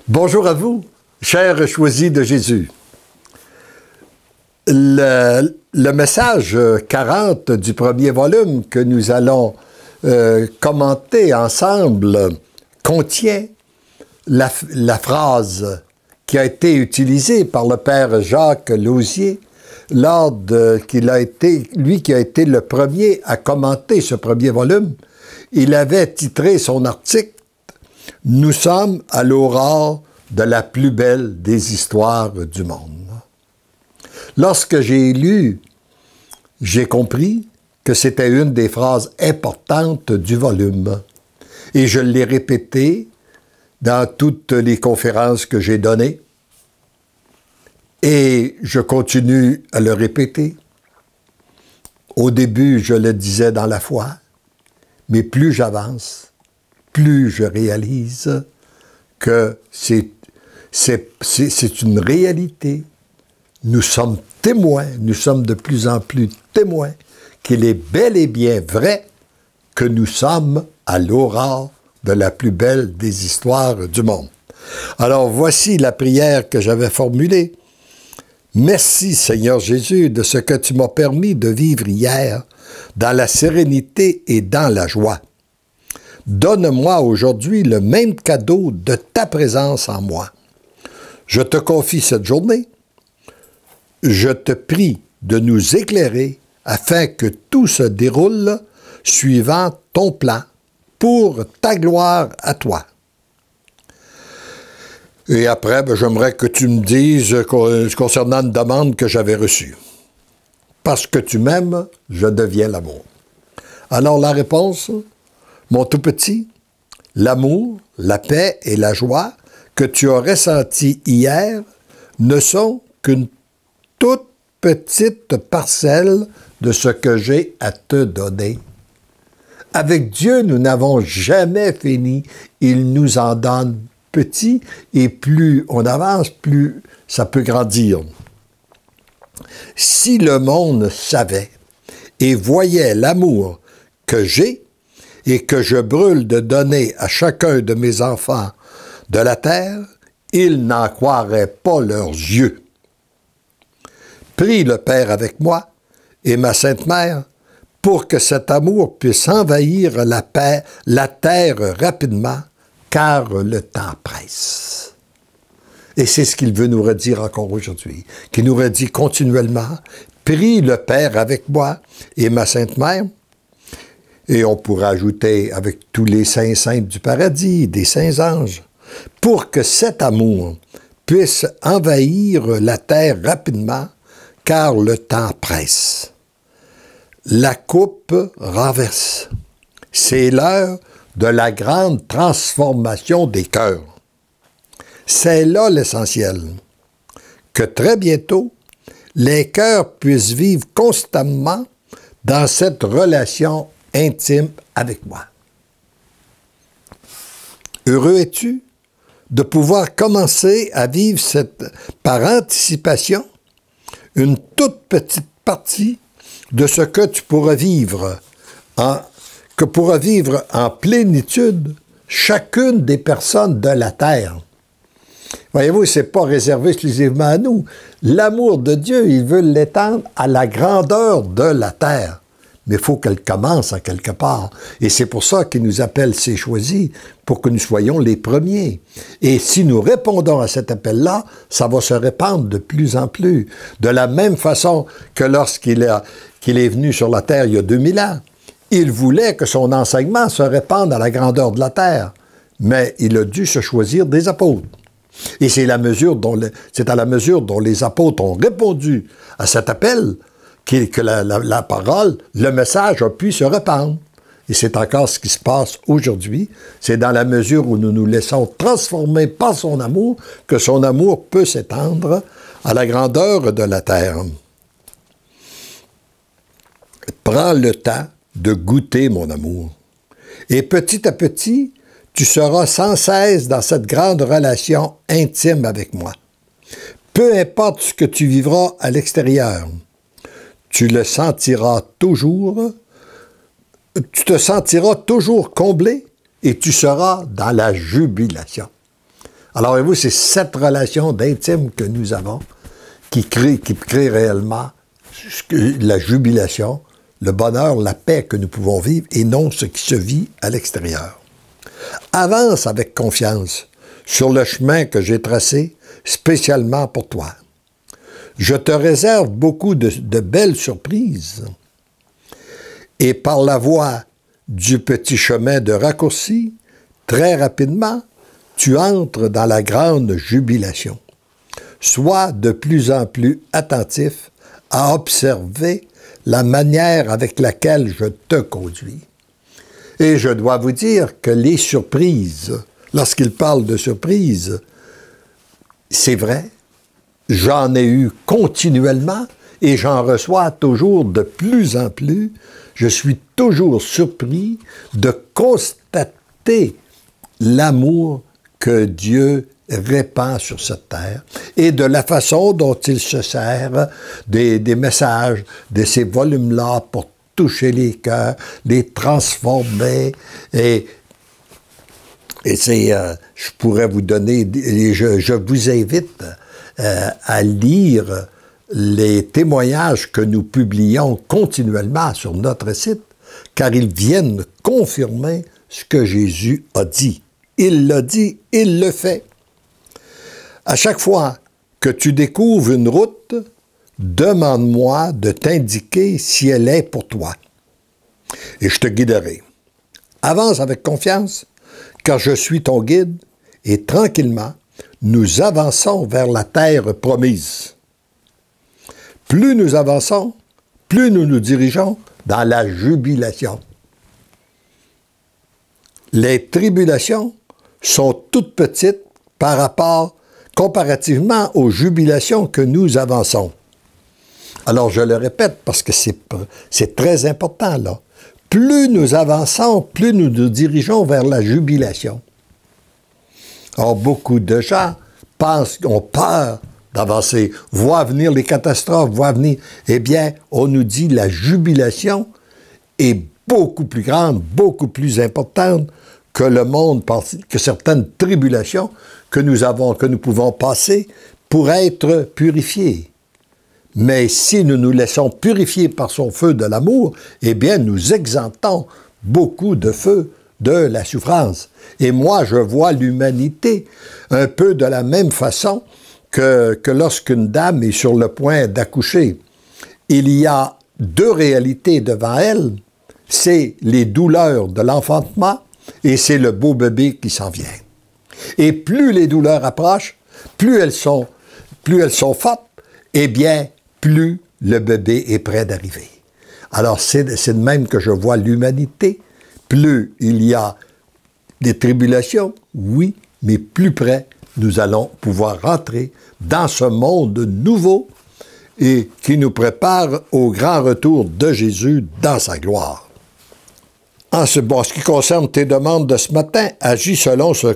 Bonjour à vous, chers choisis de Jésus. Le message 40 du premier volume que nous allons commenter ensemble contient la phrase qui a été utilisée par le père Jacques Lauzier lui qui a été le premier à commenter ce premier volume. Il avait titré son article « Nous sommes à l'aurore de la plus belle des histoires du monde ». Lorsque j'ai lu, j'ai compris que c'était une des phrases importantes du volume. Et je l'ai répété dans toutes les conférences que j'ai données. Et je continue à le répéter. Au début, je le disais dans la foi, mais plus j'avance, plus je réalise que c'est une réalité. Nous sommes témoins, nous sommes de plus en plus témoins qu'il est bel et bien vrai que nous sommes à l'aurore de la plus belle des histoires du monde. Alors voici la prière que j'avais formulée. Merci Seigneur Jésus de ce que tu m'as permis de vivre hier dans la sérénité et dans la joie. Donne-moi aujourd'hui le même cadeau de ta présence en moi. Je te confie cette journée. Je te prie de nous éclairer afin que tout se déroule suivant ton plan pour ta gloire à toi. Et après, j'aimerais que tu me dises concernant une demande que j'avais reçue. Parce que tu m'aimes, je deviens l'amour. Alors la réponse, mon tout petit, l'amour, la paix et la joie que tu as ressentis hier ne sont qu'une toute petite parcelle de ce que j'ai à te donner. Avec Dieu, nous n'avons jamais fini. Il nous en donne petit et plus on avance, plus ça peut grandir. Si le monde savait et voyait l'amour que j'ai et que je brûle de donner à chacun de mes enfants de la terre, ils n'en croiraient pas leurs yeux. Prie le Père avec moi et ma Sainte Mère pour que cet amour puisse envahir la terre rapidement, car le temps presse. Et c'est ce qu'il veut nous redire encore aujourd'hui, qu'il nous redit continuellement, prie le Père avec moi et ma Sainte Mère, et on pourra ajouter avec tous les saints saintes du paradis, des saints anges, pour que cet amour puisse envahir la terre rapidement, car le temps presse. La coupe renverse. C'est l'heure de la grande transformation des cœurs. C'est là l'essentiel. Que très bientôt, les cœurs puissent vivre constamment dans cette relation intime avec moi. Heureux es-tu de pouvoir commencer à vivre par anticipation une toute petite partie de ce que tu pourras vivre en plénitude chacune des personnes de la terre. Voyez-vous, ce n'est pas réservé exclusivement à nous. L'amour de Dieu, il veut l'étendre à la grandeur de la terre. Mais il faut qu'elle commence à quelque part. Et c'est pour ça qu'il nous appelle ses choisis, pour que nous soyons les premiers. Et si nous répondons à cet appel-là, ça va se répandre de plus en plus. De la même façon que lorsqu'il est venu sur la terre il y a 2000 ans, il voulait que son enseignement se répande à la grandeur de la terre. Mais il a dû se choisir des apôtres. Et c'est à la mesure dont les apôtres ont répondu à cet appel que la parole, le message a pu se répandre. Et c'est encore ce qui se passe aujourd'hui. C'est dans la mesure où nous nous laissons transformer par son amour que son amour peut s'étendre à la grandeur de la terre. Prends le temps de goûter mon amour. Et petit à petit, tu seras sans cesse dans cette grande relation intime avec moi. Peu importe ce que tu vivras à l'extérieur, tu te sentiras toujours comblé et tu seras dans la jubilation. Alors, voyez-vous, c'est cette relation d'intime que nous avons qui crée réellement la jubilation, le bonheur, la paix que nous pouvons vivre et non ce qui se vit à l'extérieur. Avance avec confiance sur le chemin que j'ai tracé spécialement pour toi. Je te réserve beaucoup de belles surprises. Et par la voie du petit chemin de raccourci, très rapidement, tu entres dans la grande jubilation. Sois de plus en plus attentif à observer la manière avec laquelle je te conduis. Et je dois vous dire que les surprises, lorsqu'il parle de surprises, c'est vrai, j'en ai eu continuellement et j'en reçois toujours de plus en plus. Je suis toujours surpris de constater l'amour que Dieu répand sur cette terre et de la façon dont il se sert des messages de ces volumes-là pour toucher les cœurs, les transformer et c'est, je pourrais vous donner, je vous invite à lire les témoignages que nous publions continuellement sur notre site, car ils viennent confirmer ce que Jésus a dit. Il l'a dit, il le fait. À chaque fois que tu découvres une route, demande-moi de t'indiquer si elle est pour toi. Et je te guiderai. Avance avec confiance, car je suis ton guide, et tranquillement, nous avançons vers la terre promise. Plus nous avançons, plus nous nous dirigeons dans la jubilation. Les tribulations sont toutes petites comparativement aux jubilations que nous avançons. Alors, je le répète parce que c'est très important, là. Plus nous avançons, plus nous nous dirigeons vers la jubilation. Or, beaucoup de gens ont peur d'avancer, voient venir les catastrophes, voient venir... Eh bien, on nous dit la jubilation est beaucoup plus grande, beaucoup plus importante que le monde, que certaines tribulations que nous pouvons passer pour être purifiés. Mais si nous nous laissons purifier par son feu de l'amour, eh bien, nous exemptons beaucoup de feu de la souffrance. Et moi, je vois l'humanité un peu de la même façon que lorsqu'une dame est sur le point d'accoucher. Il y a deux réalités devant elle, c'est les douleurs de l'enfantement et c'est le beau bébé qui s'en vient. Et plus les douleurs approchent, plus elles sont fortes, eh bien, plus le bébé est prêt d'arriver. Alors, c'est de même que je vois l'humanité. Plus il y a des tribulations, oui, mais plus près, nous allons pouvoir rentrer dans ce monde nouveau et qui nous prépare au grand retour de Jésus dans sa gloire. En ce qui concerne tes demandes de ce matin, agis selon ce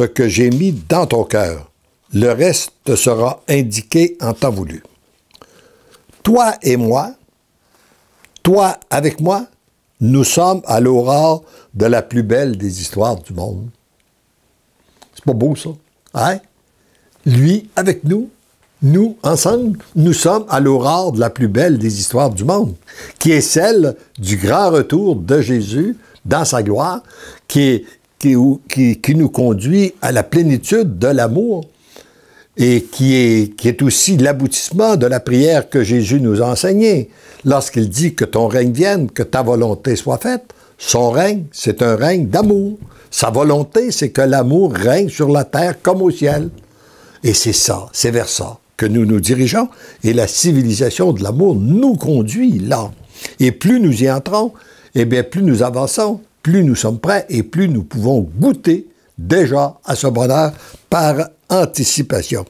que j'ai mis dans ton cœur. Le reste te sera indiqué en temps voulu. Toi et moi, toi avec moi, nous sommes à l'aurore de la plus belle des histoires du monde. C'est pas beau, ça? Hein? Lui avec nous, nous, ensemble, nous sommes à l'aurore de la plus belle des histoires du monde, qui est celle du grand retour de Jésus dans sa gloire, qui nous conduit à la plénitude de l'amour et qui est aussi l'aboutissement de la prière que Jésus nous a enseignée. Lorsqu'il dit que ton règne vienne, que ta volonté soit faite, son règne, c'est un règne d'amour. Sa volonté, c'est que l'amour règne sur la terre comme au ciel. Et c'est ça, c'est vers ça que nous nous dirigeons, et la civilisation de l'amour nous conduit là. Et plus nous y entrons, eh bien, plus nous avançons, plus nous sommes prêts, et plus nous pouvons goûter déjà à ce bonheur par anticipation.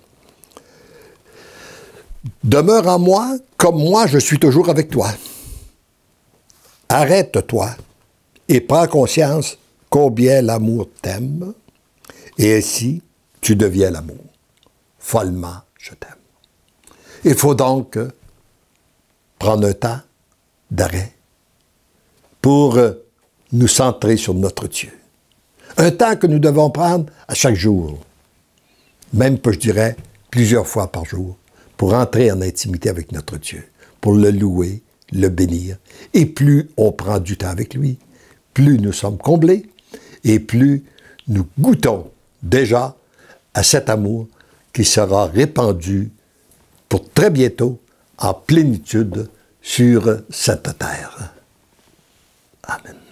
Demeure en moi comme moi je suis toujours avec toi. Arrête-toi et prends conscience combien l'amour t'aime, et ainsi tu deviens l'amour. Follement, je t'aime. Il faut donc prendre un temps d'arrêt pour nous centrer sur notre Dieu. Un temps que nous devons prendre à chaque jour. Même, je dirais, plusieurs fois par jour, pour entrer en intimité avec notre Dieu, pour le louer, le bénir. Et plus on prend du temps avec lui, plus nous sommes comblés et plus nous goûtons déjà à cet amour qui sera répandu pour très bientôt en plénitude sur cette terre. Amen.